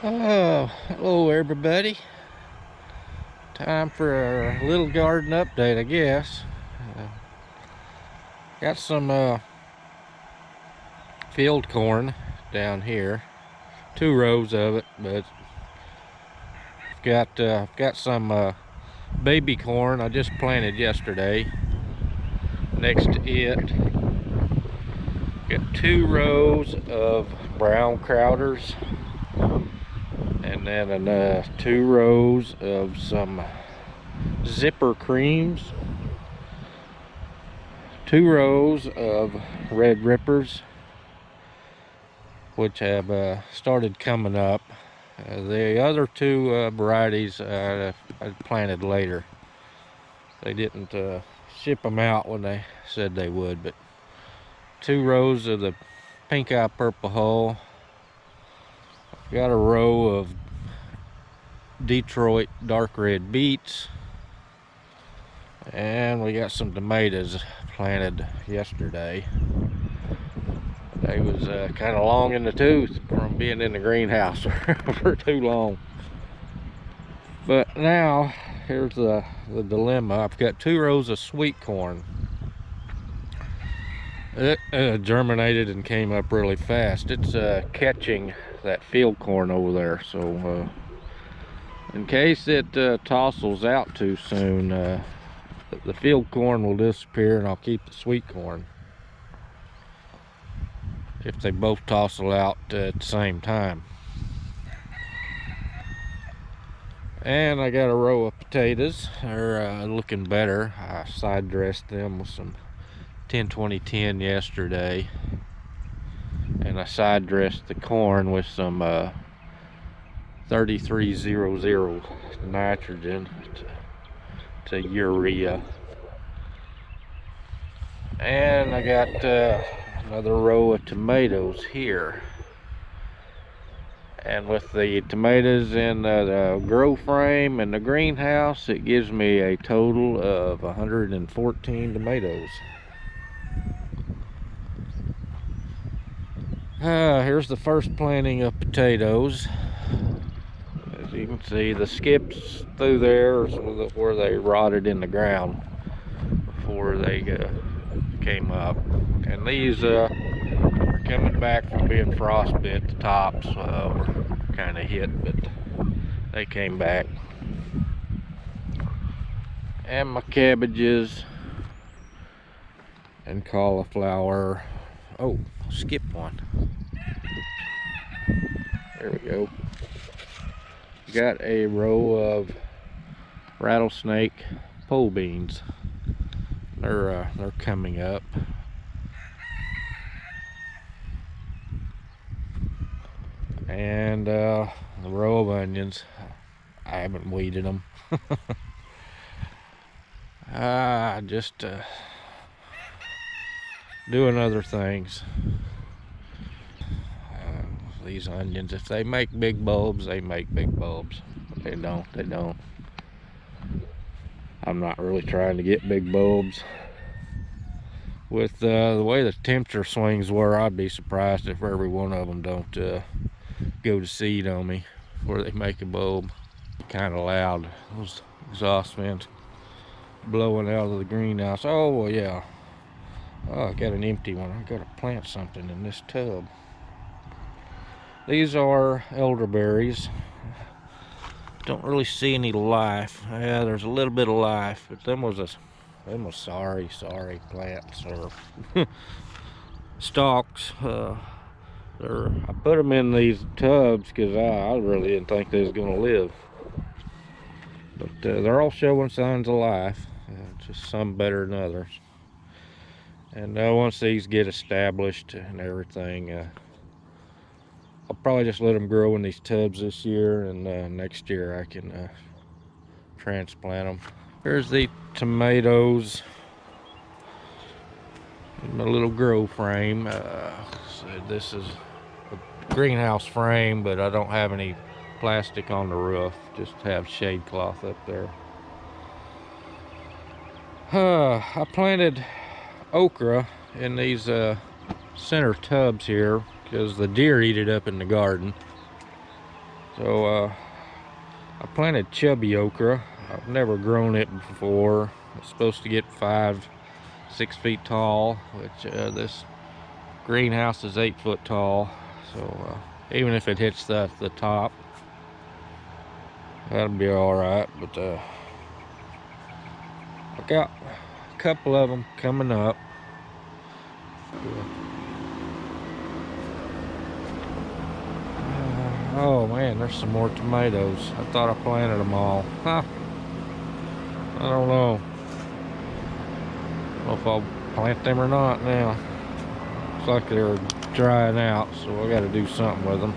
Oh, hello everybody. Time for a little garden update, I guess. Uh, got some field corn down here. 2 rows of it, but got some baby corn I just planted yesterday. Next to it, got 2 rows of brown crowders, and then 2 rows of some zipper creams. 2 rows of red rippers, which have started coming up. The other two varieties I planted later. They didn't ship them out when they said they would, but 2 rows of the pink eye purple hull. Got a row of Detroit dark red beets, and we got some tomatoes planted yesterday. They was kind of long in the tooth from being in the greenhouse for too long. But now, here's the dilemma. I've got 2 rows of sweet corn. It germinated and came up really fast. It's catching that field corn over there. So in case it tossles out too soon, the field corn will disappear and I'll keep the sweet corn. If they both tossle out at the same time. And I got a row of potatoes. They're looking better. I side dressed them with some 10-20-10 yesterday, and I side dressed the corn with some 3300 nitrogen to urea. And I got another row of tomatoes here. And with the tomatoes in the grow frame and the greenhouse, it gives me a total of 114 tomatoes. Here's the first planting of potatoes. As you can see, the skips through there is where they rotted in the ground before they came up. And these are coming back from being frostbit. The tops were kind of hit, but they came back. And my cabbages and cauliflower. Oh, skipped one. There we go. Got a row of rattlesnake pole beans. They're coming up. And a row of onions. I haven't weeded them. Just doing other things. These onions, if they make big bulbs, they make big bulbs. If they don't, they don't. I'm not really trying to get big bulbs. With the way the temperature swings were, I'd be surprised if every one of them don't go to seed on me before they make a bulb. Kind of loud, those exhaust fans blowing out of the greenhouse. Oh, well, yeah. Oh, I got an empty one. I gotta plant something in this tub. These are elderberries. Don't really see any life. Yeah, there's a little bit of life, but them was sorry plants or stalks. I put them in these tubs because I really didn't think they was gonna live. But they're all showing signs of life. Just some better than others. And once these get established and everything, I'll probably just let them grow in these tubs this year, and next year I can transplant them. Here's the tomatoes in my little grow frame. So this is a greenhouse frame, but I don't have any plastic on the roof. Just have shade cloth up there. I planted okra in these center tubs here because the deer eat it up in the garden. So I planted chubby okra. I've never grown it before. It's supposed to get 5-6 feet tall, which this greenhouse is 8 foot tall. So even if it hits the top, that'll be all right. But I got a couple of them coming up. Oh man, there's some more tomatoes. I thought I planted them all. Huh. I don't know. I don't know if I'll plant them or not now. Looks like they're drying out, so I got to do something with them.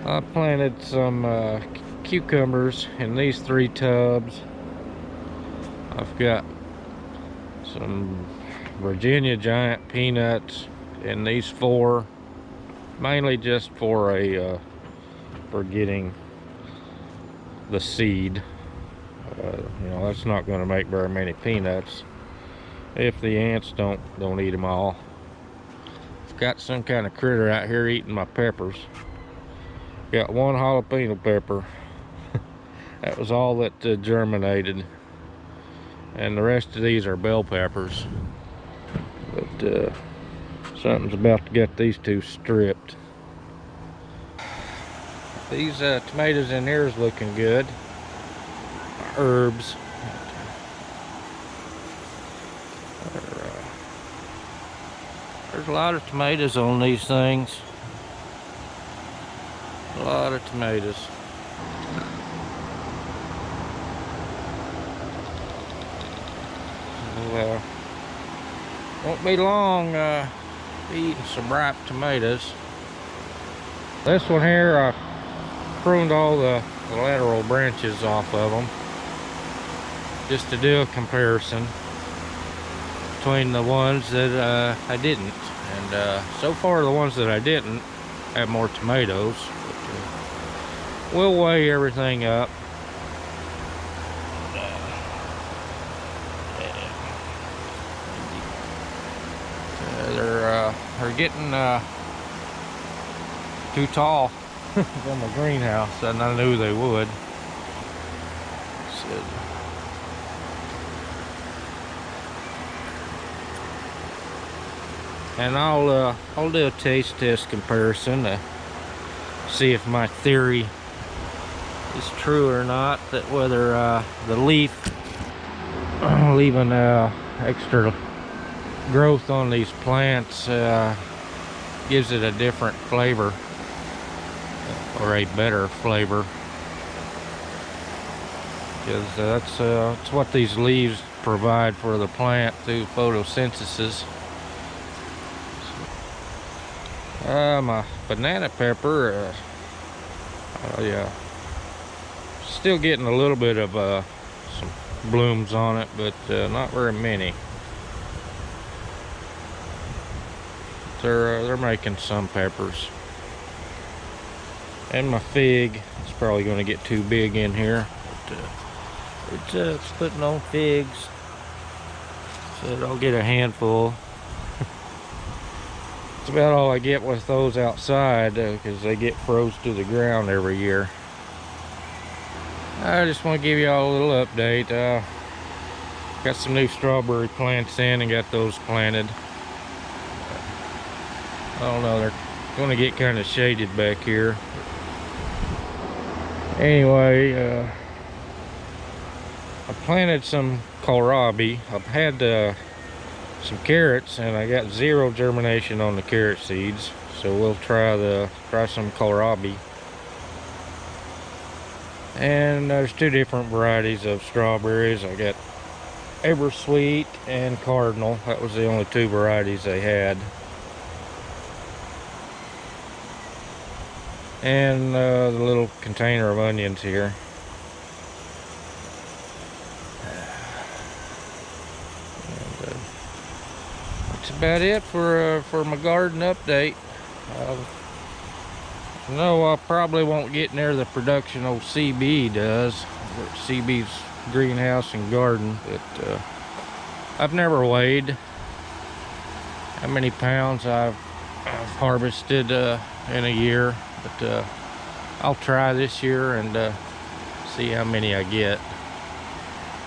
I planted some cucumbers in these 3 tubs. I've got some Virginia giant peanuts in these 4, mainly just for getting the seed. You know, that's not going to make very many peanuts if the ants don't eat them all. I've got some kind of critter out here eating my peppers. Got 1 jalapeno pepper. That was all that germinated, and the rest of these are bell peppers. But something's about to get these 2 stripped. These tomatoes in here is looking good. Herbs. There's a lot of tomatoes on these things. A lot of tomatoes. So, won't be long eating some ripe tomatoes. This one here, I pruned all the lateral branches off of them just to do a comparison between the ones that I didn't. And so far the ones that I didn't have more tomatoes. But, we'll weigh everything up. They're getting too tall from the greenhouse, and I knew they would. So, and I'll do a taste test comparison to see if my theory is true or not, that whether the leaf leaving extra growth on these plants gives it a different flavor, or a better flavor, because that's what these leaves provide for the plant through photosynthesis. My banana pepper, yeah, still getting a little bit of some blooms on it, but not very many. They're making some peppers. And my fig is probably going to get too big in here, but it's putting on figs, so I'll get a handful. It's about all I get with those outside, because they get froze to the ground every year. I just want to give y'all a little update. Got some new strawberry plants in and got those planted. I don't know, they're going to get kind of shaded back here. Anyway, I planted some kohlrabi. I've had some carrots, and I got 0 germination on the carrot seeds, so we'll try some kohlrabi. And there's 2 different varieties of strawberries. I got Ever-Sweet and Cardinal. That was the only 2 varieties they had. And the little container of onions here. And, that's about it for my garden update. No, I probably won't get near the production old CB does. CB's greenhouse and garden, but I've never weighed how many pounds I've harvested in a year. But I'll try this year and see how many I get.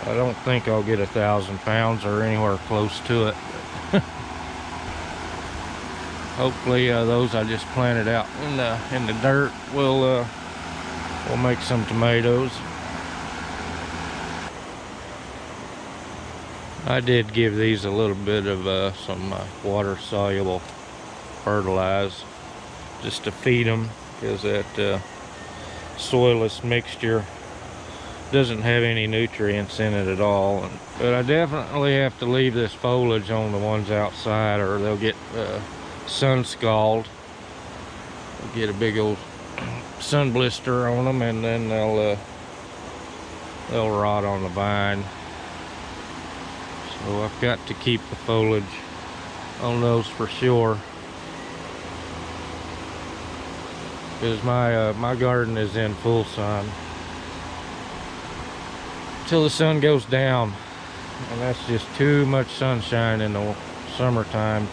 I don't think I'll get 1,000 pounds or anywhere close to it. Hopefully those I just planted out in the dirt will make some tomatoes. I did give these a little bit of some water soluble fertilizer just to feed them, because that soilless mixture doesn't have any nutrients in it at all. But I definitely have to leave this foliage on the ones outside, or they'll get sun scald. They'll get a big old sun blister on them, and then they'll rot on the vine. So I've got to keep the foliage on those for sure, because my garden is in full sun till the sun goes down, and that's just too much sunshine in the summertime.